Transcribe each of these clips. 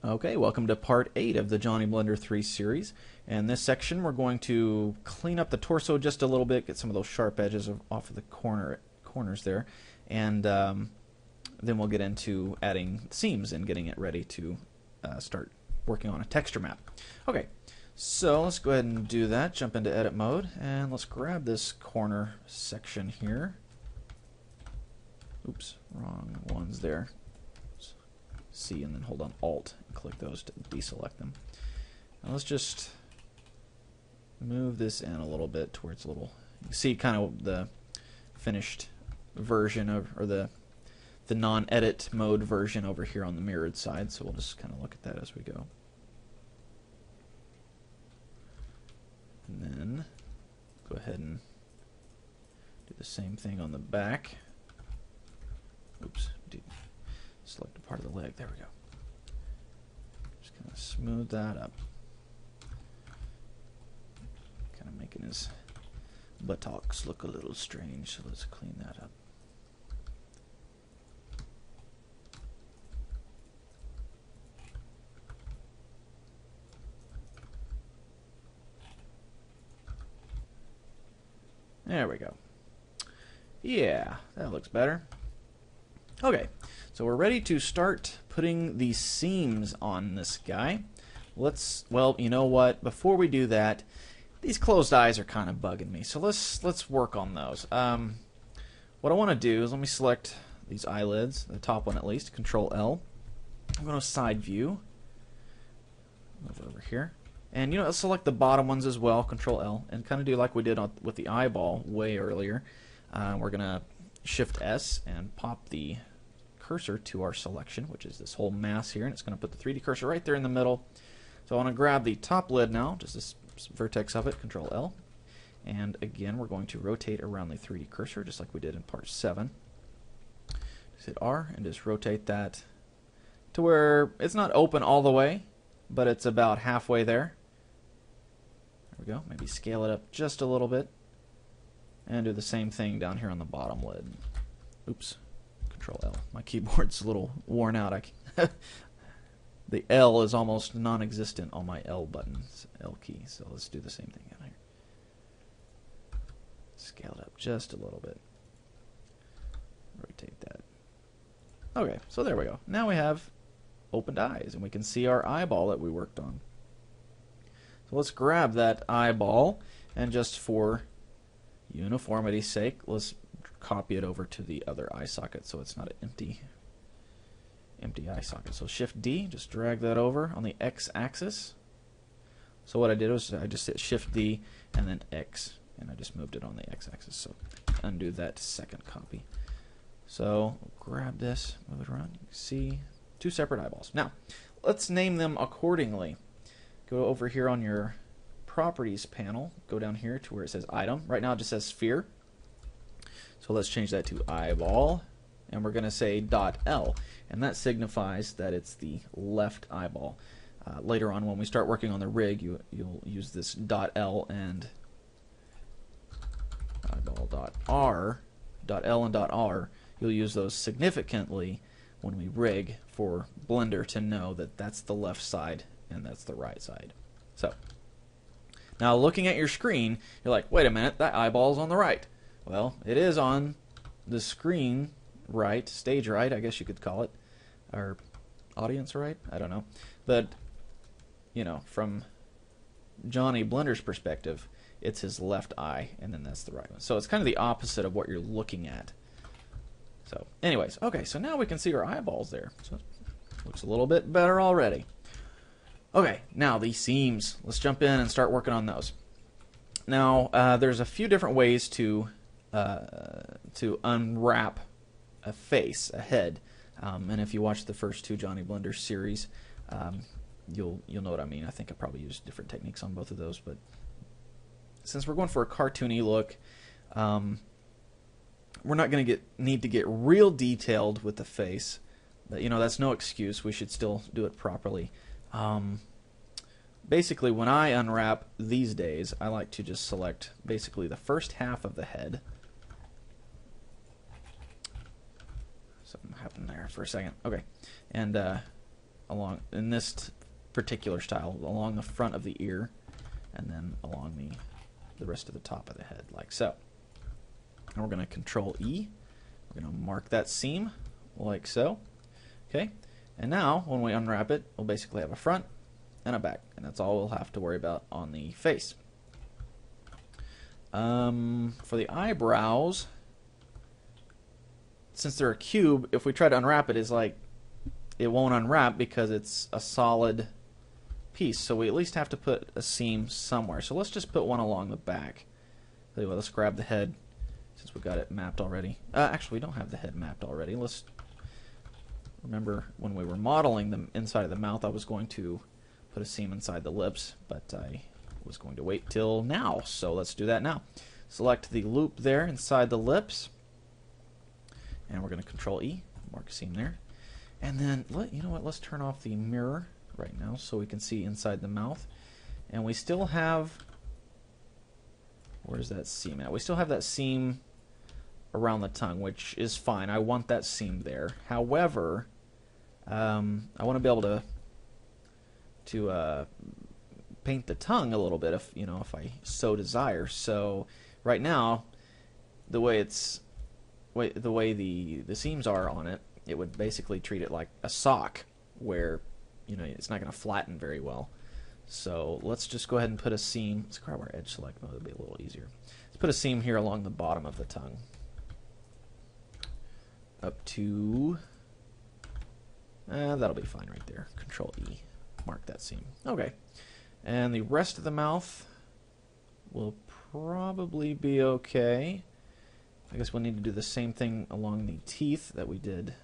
Okay, welcome to part 8 of the Johnny Blender 3 series. And this section we're going to clean up the torso just a little bit, get some of those sharp edges off of the corners there, and then we'll get into adding seams and getting it ready to start working on a texture map. Okay, so let's go ahead and do that. Jump into edit mode, and let's grab this corner section here. Oops, wrong ones there. C and then hold on Alt and click those to deselect them. Now let's just move this in a little bit towards a little. You can see kind of the finished version of, or the non-edit mode version over here on the mirrored side. So we'll just kind of look at that as we go. And then go ahead and do the same thing on the back. Oops. Select a part of the leg. There we go. Just kind of smooth that up. Kind of making his buttocks look a little strange, so let's clean that up. There we go. Yeah, that looks better. Okay, so we're ready to start putting the seams on this guy. Well, you know what? Before we do that, these closed eyes are kind of bugging me. So let's work on those. What I want to do is let me select these eyelids, the top one at least, Control L. I'm going to side view. Move over here. And let's select the bottom ones as well, Control L, and kind of do like we did with the eyeball way earlier. We're going to Shift S and pop the cursor to our selection, which is this whole mass here, and it's going to put the 3D cursor right there in the middle. So I want to grab the top lid now, just this vertex of it, Control L, and again we're going to rotate around the 3D cursor just like we did in part 7. Just hit R and just rotate that to where it's not open all the way, but it's about halfway there. There we go. Maybe scale it up just a little bit, and do the same thing down here on the bottom lid. Oops. Control L. My keyboard's a little worn out. The L is almost non-existent on my L buttons, L key. So let's do the same thing down here. Scale it up just a little bit. Rotate that. Okay, so there we go. Now we have opened eyes, and we can see our eyeball that we worked on. So let's grab that eyeball, and just for uniformity's sake, let's copy it over to the other eye socket so it's not an empty eye socket. So Shift D, just drag that over on the X axis. So what I did was I just hit Shift D and then X, and I just moved it on the X axis. So undo that second copy. So grab this, move it around. You can see two separate eyeballs. Now let's name them accordingly. Go over here on your Properties panel, go down here to where it says Item. Right now it just says Sphere. So let's change that to eyeball, and we're going to say .L, and that signifies that it's the left eyeball. Later on, when we start working on the rig, you'll use this .L and eyeball.R, .L and .R. You'll use those significantly when we rig for Blender to know that that's the left side and that's the right side. So now looking at your screen, you're like, wait a minute, that eyeball's on the right. Well, it is on the screen right, stage right, I guess you could call it, or audience right, I don't know. But, from Johnny Blender's perspective, it's his left eye, and then that's the right one. So it's kind of the opposite of what you're looking at. So, anyways, okay, so now we can see our eyeballs there. So it looks a little bit better already. Okay, now these seams. Let's jump in and start working on those. Now, there's a few different ways to unwrap a face, a head, and if you watch the first two Johnny Blender series, you'll know what I mean. I think I probably used different techniques on both of those, but since we're going for a cartoony look, we're not going to need to get real detailed with the face. But, that's no excuse. We should still do it properly. Basically, when I unwrap these days, I like to just select basically the first half of the head. Something happened there for a second. Okay. And along, in this particular style, along the front of the ear, and then along the rest of the top of the head, like so. And we're going to Control E. We're going to mark that seam, like so. Okay, and now when we unwrap it, we'll basically have a front and a back, and that's all we'll have to worry about on the face. For the eyebrows, since they're a cube, if we try to unwrap it, it's like it won't unwrap because it's a solid piece. So we at least have to put a seam somewhere. So let's just put one along the back. Tell you what, let's grab the head since we got it mapped already. Actually, we don't have the head mapped already. Let's remember when we were modeling the inside of the mouth, I was going to put a seam inside the lips, but I was going to wait till now. So let's do that now. Select the loop there inside the lips, and we're going to Control E, mark a seam there. And then, you know what, let's turn off the mirror right now so we can see inside the mouth. And we still have, where's that seam at? We still have that seam around the tongue, which is fine. I want that seam there. However, I want to be able to paint the tongue a little bit if I so desire. So right now, the way the seams are on it, it would basically treat it like a sock, where it's not going to flatten very well. So let's just go ahead and put a seam. Let's grab our edge select mode. It'll be a little easier. Let's put a seam here along the bottom of the tongue, up to that'll be fine right there. Control E, mark that seam. Okay, and the rest of the mouth will probably be okay. I guess we'll need to do the same thing along the teeth that we did,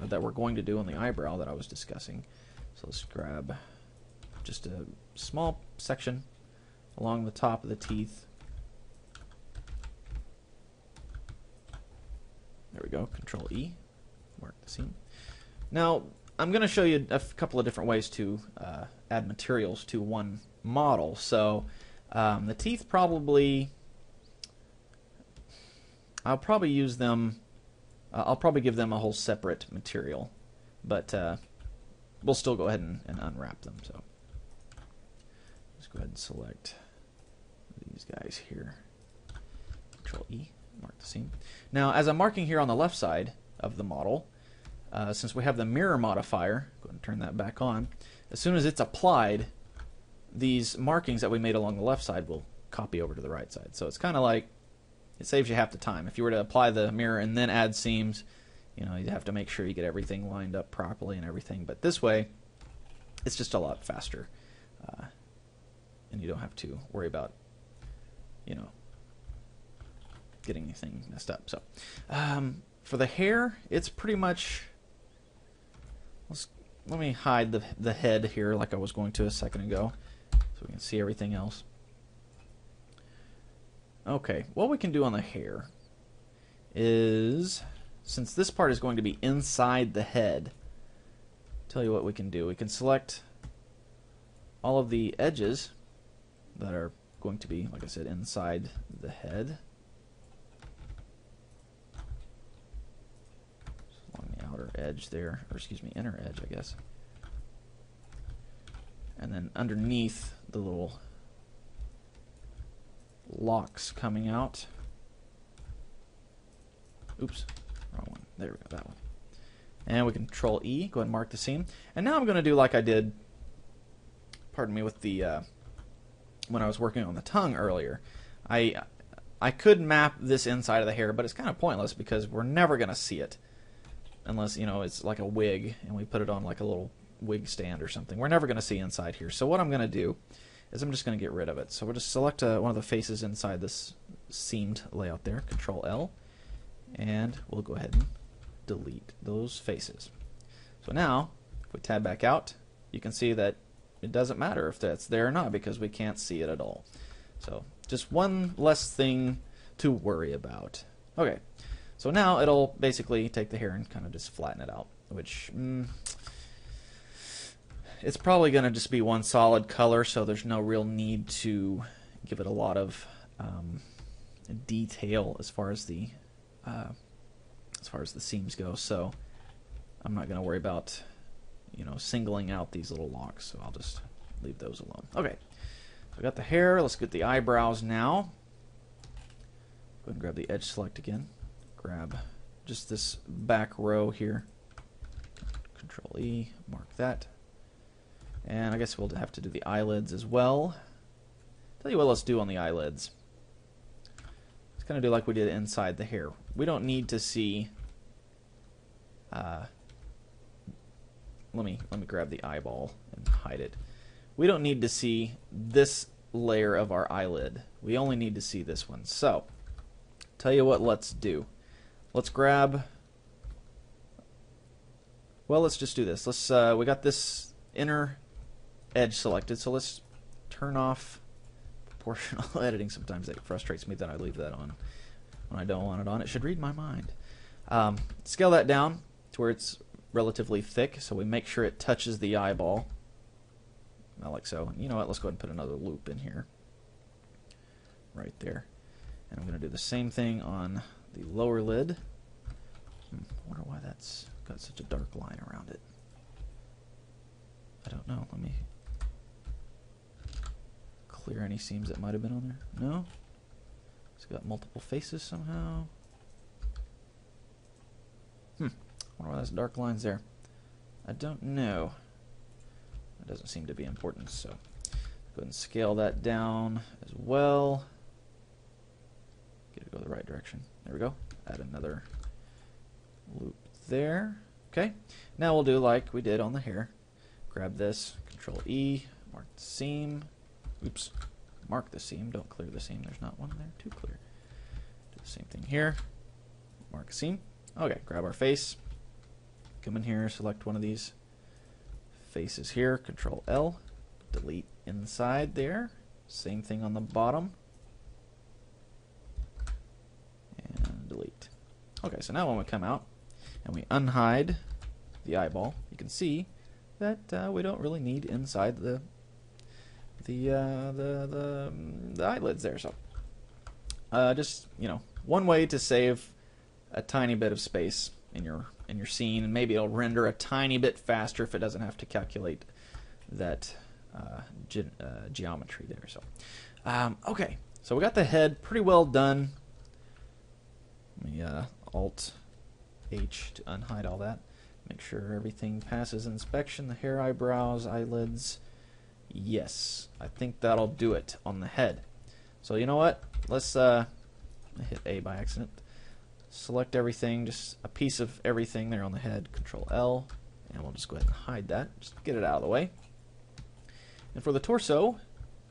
that we're going to do on the eyebrow that I was discussing. So let's grab just a small section along the top of the teeth. There we go. Control E, mark the seam. Now I'm going to show you a couple of different ways to add materials to one model. So the teeth probably, I'll probably use them. I'll probably give them a whole separate material, but we'll still go ahead and unwrap them. So let's go ahead and select these guys here. Control E, mark the seam. Now, as I'm marking here on the left side of the model, since we have the mirror modifier, go ahead and turn that back on. As soon as it's applied, these markings that we made along the left side will copy over to the right side. So it's kind of like, it saves you half the time. If you were to apply the mirror and then add seams, you have to make sure you get everything lined up properly and everything. But this way, it's just a lot faster, and you don't have to worry about, getting anything messed up. So, for the hair, it's pretty much. Let me hide the head here, like I was going to a second ago, so we can see everything else. Okay, what we can do on the hair is, since this part is going to be inside the head, tell you what we can do. We can select all of the edges that are going to be, like I said, inside the head. Along the outer edge there, or excuse me, inner edge, I guess. And then underneath the little locks coming out. Oops, wrong one. There we go, that one. And we Control E, go ahead and mark the seam. And now I'm going to do like I did, pardon me, with the when I was working on the tongue earlier. I could map this inside of the hair, but it's kind of pointless because we're never going to see it unless it's like a wig and we put it on like a little wig stand or something. We're never going to see inside here. So what I'm going to do is I'm just going to get rid of it. So we'll just select one of the faces inside this seamed layout there, Control L, and we'll go ahead and delete those faces. So now, if we tab back out, you can see that it doesn't matter if that's there or not because we can't see it at all. So just one less thing to worry about. Okay, so now it'll basically take the hair and kind of just flatten it out, which it's probably going to just be one solid color, so there's no real need to give it a lot of detail as far as the seams go. So I'm not going to worry about you know, singling out these little locks, so I'll just leave those alone. Okay, so I got the hair. Let's get the eyebrows now. Go ahead and grab the edge select again. Grab just this back row here. Control E, mark that. And I guess we'll have to do the eyelids as well. Tell you what, let's do on the eyelids. Let's kind of do like we did inside the hair. We don't need to see. Let me grab the eyeball and hide it. We don't need to see this layer of our eyelid. We only need to see this one. So, tell you what, let's do. Let's grab. Well, let's just do this. Let's. We got this inner edge selected, so let's turn off proportional editing. Sometimes that frustrates me that I leave that on when I don't want it on. It should read my mind. Scale that down to where it's relatively thick, so we make sure it touches the eyeball. Not like so. You know what? Let's go ahead and put another loop in here. Right there. And I'm going to do the same thing on the lower lid. I wonder why that's got such a dark line around it. I don't know. Let me clear any seams that might have been on there. No? It's got multiple faces somehow. I wonder why there's dark lines there. I don't know. It doesn't seem to be important, so go ahead and scale that down as well. Get it to go the right direction. There we go. Add another loop there. Okay. Now we'll do like we did on the hair. Grab this, Control E, mark the seam. Oops. Mark the seam. Don't clear the seam. There's not one there. Too clear. Do the same thing here. Mark a seam. Okay. Grab our face. Come in here, select one of these faces here, Control L, delete inside there. Same thing on the bottom. And delete. Okay, so now when we come out and we unhide the eyeball, you can see that we don't really need inside the eyelids there. So just, you know, one way to save a tiny bit of space in your scene, and maybe it'll render a tiny bit faster if it doesn't have to calculate that geometry there. So, okay, so we got the head pretty well done. Let me Alt H to unhide all that. Make sure everything passes inspection. The hair, eyebrows, eyelids. Yes, I think that'll do it on the head. So you know what? Let's I hit A by accident. Select everything, just a piece of everything there on the head, Control L, and we'll just go ahead and hide that, just get it out of the way. And for the torso,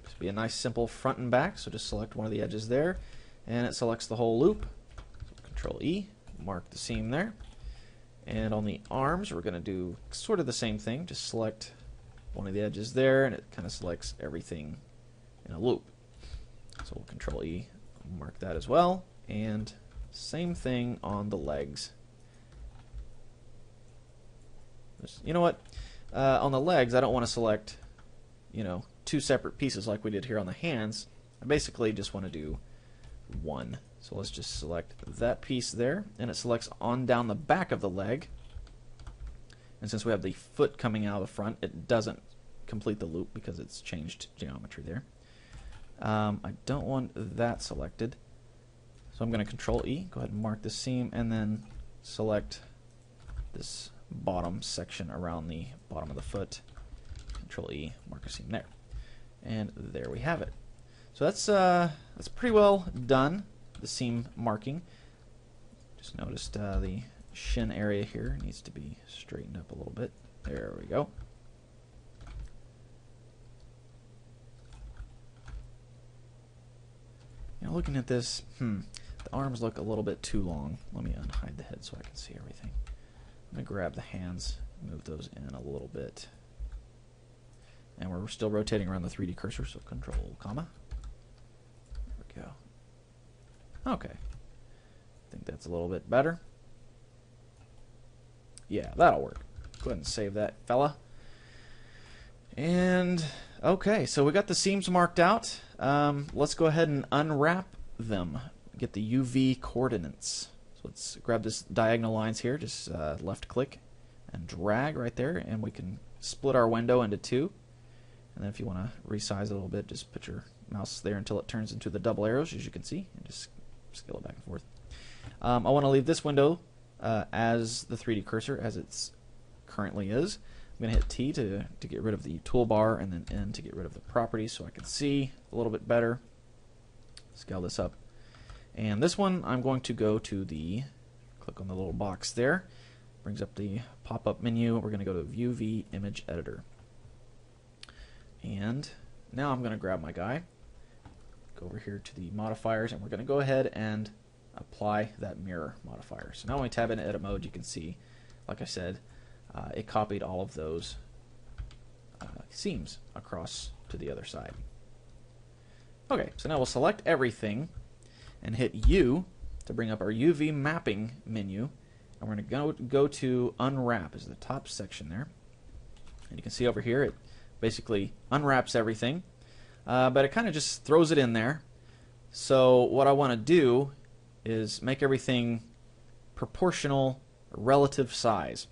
just be a nice simple front and back, so just select one of the edges there, and it selects the whole loop. So Control E, mark the seam there. And on the arms, we're going to do sort of the same thing, just select one of the edges there, and it kind of selects everything in a loop. So we'll Control E, mark that as well, and same thing on the legs. You know what? On the legs, I don't want to select, you know, two separate pieces like we did here on the hands. I basically just want to do one. So let's just select that piece there, and it selects on down the back of the leg. And since we have the foot coming out of the front, it doesn't complete the loop because it's changed geometry there. I don't want that selected. So I'm going to Control E, go ahead and mark the seam, and then select this bottom section around the bottom of the foot. Control E, mark a seam there. And there we have it. So that's pretty well done, the seam marking. Just noticed the shin area here needs to be straightened up a little bit. There we go. You know, looking at this, the arms look a little bit too long. Let me unhide the head so I can see everything. I'm going to grab the hands, move those in a little bit. And we're still rotating around the 3D cursor, so Control, comma. There we go. Okay. I think that's a little bit better. Yeah, that'll work. Go ahead and save that fella. And, okay, so we got the seams marked out. Let's go ahead and unwrap them. Get the UV coordinates. So let's grab this diagonal lines here, just left click and drag right there, and we can split our window into two. And then if you want to resize it a little bit, just put your mouse there until it turns into the double arrows, as you can see, and just scale it back and forth. I want to leave this window as the 3D cursor as it currently is. I'm going to hit T to get rid of the toolbar, and then N to get rid of the properties so I can see a little bit better. Scale this up. And this one, I'm going to go to click on the little box there. Brings up the pop-up menu. We're going to go to View V Image Editor. And now I'm going to grab my guy, go over here to the modifiers, and we're going to go ahead and apply that mirror modifier. So now when we tab into edit mode, you can see, like I said, it copied all of those seams across to the other side. Okay, so now we'll select everything and hit U to bring up our UV mapping menu, and we're going to go to Unwrap is the top section there. And you can see over here it basically unwraps everything, but it kind of just throws it in there. So what I want to do is make everything proportional, relative size.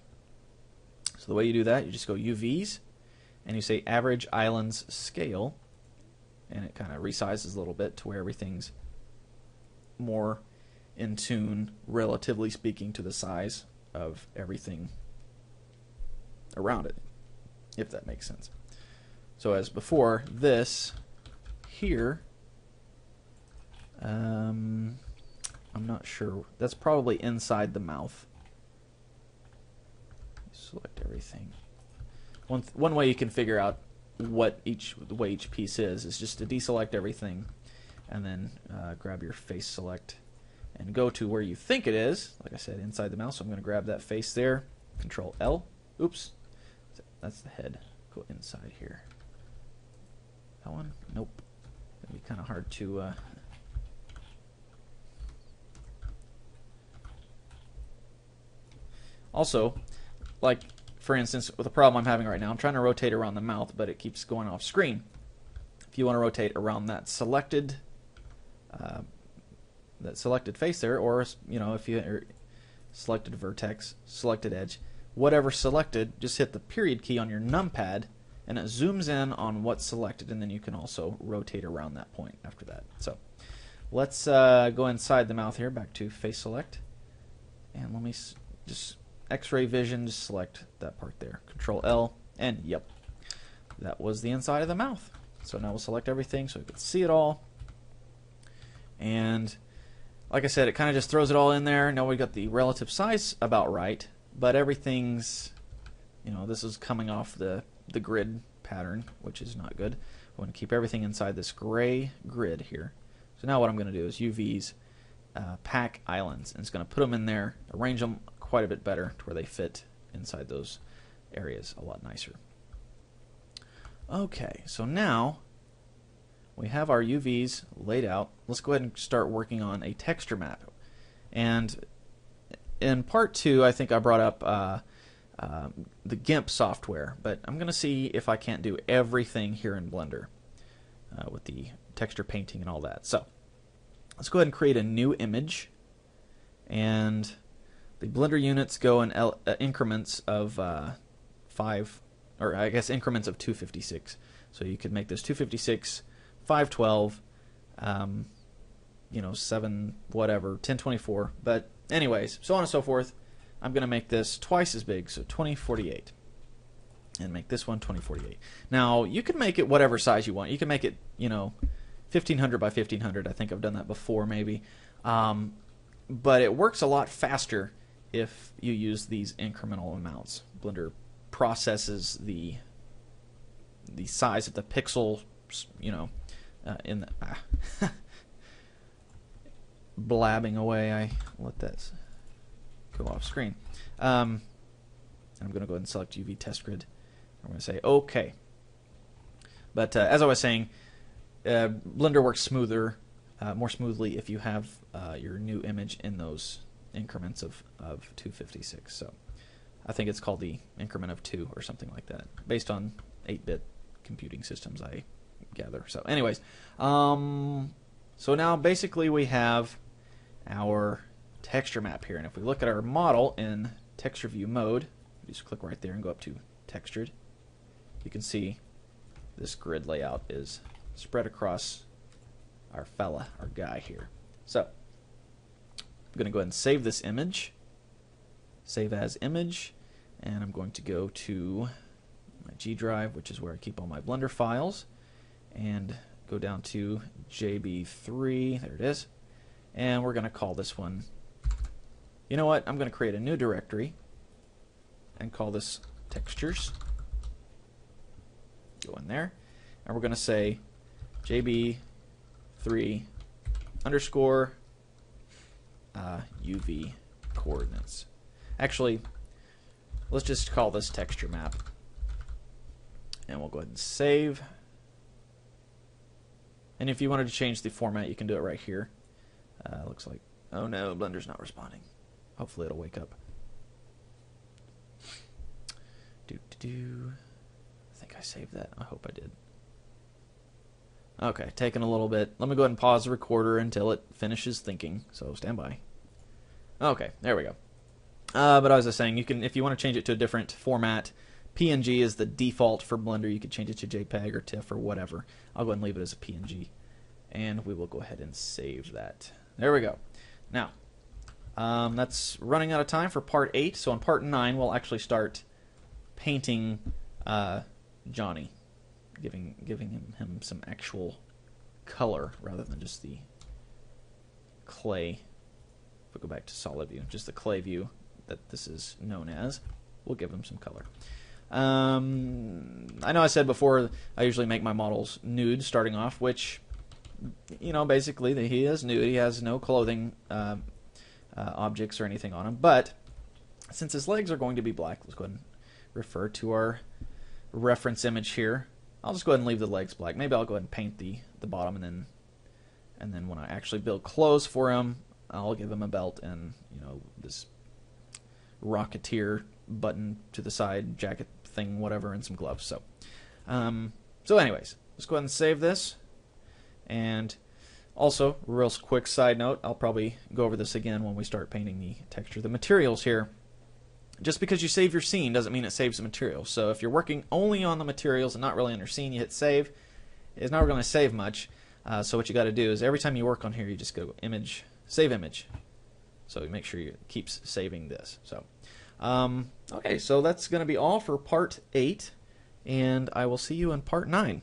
So the way you do that, you just go UVs and you say Average Islands Scale, and it kind of resizes a little bit to where everything's more in tune, relatively speaking, to the size of everything around it, if that makes sense. So as before, this here, I'm not sure. That's probably inside the mouth. Select everything. One way you can figure out what the way each piece is just to deselect everything, and then grab your face select and go to where you think it is. Like I said, inside the mouth. So I'm going to grab that face there. Control L. Oops, that's the head. Go inside here. That one? Nope. It'd be kind of hard to. Also, like for instance, with the problem I'm having right now, I'm trying to rotate around the mouth, but it keeps going off screen. If you want to rotate around that selected face there, or if you selected vertex, selected edge, whatever selected, just hit the period key on your numpad, and it zooms in on what's selected, and then you can also rotate around that point after that. So let's go inside the mouth here, back to face select, and let me just X-ray vision, just select that part there. Control L, and yep, that was the inside of the mouth. So now we'll select everything so we can see it all. And like I said, it kind of just throws it all in there. Now we got the relative size about right, but everything's, this is coming off the grid pattern, which is not good. I want to keep everything inside this gray grid here. So now what I'm going to do is UVs pack islands, and it's going to put them in there, arrange them quite a bit better to where they fit inside those areas a lot nicer. Okay, so now we have our UVs laid out. Let's go ahead and start working on a texture map. And in part 2, I think I brought up the GIMP software, but I'm going to see if I can't do everything here in Blender with the texture painting and all that. So let's go ahead and create a new image, and the Blender units go in increments of 5, or I guess increments of 256. So you could make this 256, 512, 7 whatever, 1024. But anyways, so on and so forth. I'm going to make this twice as big, so 2048, and make this one 2048. Now you can make it whatever size you want. You can make it 1500 by 1500. I think I've done that before, maybe. But it works a lot faster if you use these incremental amounts. Blender processes the size of the pixel, in the blabbing away. I let that go off screen. I'm going to go ahead and select UV test grid. I'm going to say OK. But as I was saying, Blender works more smoothly if you have your new image in those increments of 256. So I think it's called the increment of 2 or something like that, based on 8-bit computing systems, I gather. So anyways, so now basically we have our texture map here, and if we look at our model in texture view mode, You just click right there and go up to Textured. You can see this grid layout is spread across our guy here. So I'm going to go ahead and save this image. Save as image. And I'm going to go to my G drive, which is where I keep all my Blender files, and go down to JB3. There it is. And we're going to call this one, you know what, I'm going to create a new directory and call this textures. Go in there, and we're going to say JB3 underscore UV coordinates. Actually, let's just call this texture map. And we'll go ahead and save. And if you wanted to change the format, you can do it right here. Looks like, oh no, Blender's not responding. Hopefully it'll wake up. I think I saved that. I hope I did. Okay, taking a little bit. Let me go ahead and pause the recorder until it finishes thinking. So stand by. Okay, there we go. But as I was saying, you can, if you want to change it to a different format, PNG is the default for Blender. You could change it to JPEG or TIFF or whatever. I'll go ahead and leave it as a PNG. And we will go ahead and save that. There we go. Now, that's running out of time for part 8. So on part 9, we'll actually start painting Johnny, giving him some actual color rather than just the clay. If we go back to solid view, just the clay view that this is known as, we'll give him some color. I know I said before I usually make my models nude starting off, which, you know, basically he is nude. He has no clothing objects or anything on him. But since his legs are going to be black, let's go ahead and refer to our reference image here. I'll just go ahead and leave the legs black. Maybe I'll go ahead and paint the bottom, and then when I actually build clothes for him, I'll give him a belt and, you know, this Rocketeer button to the side, jacket thing, whatever, and some gloves. So, anyways, let's go ahead and save this. And also, real quick side note, I'll probably go over this again when we start painting the texture. The materials here, just because you save your scene doesn't mean it saves the materials. So if you're working only on the materials and not really on your scene, you hit save, it's not going to save much. So what you got to do is every time you work on here, you just go image, save image. So make sure you keeps saving this. So, okay, so that's going to be all for part 8, and I will see you in part 9.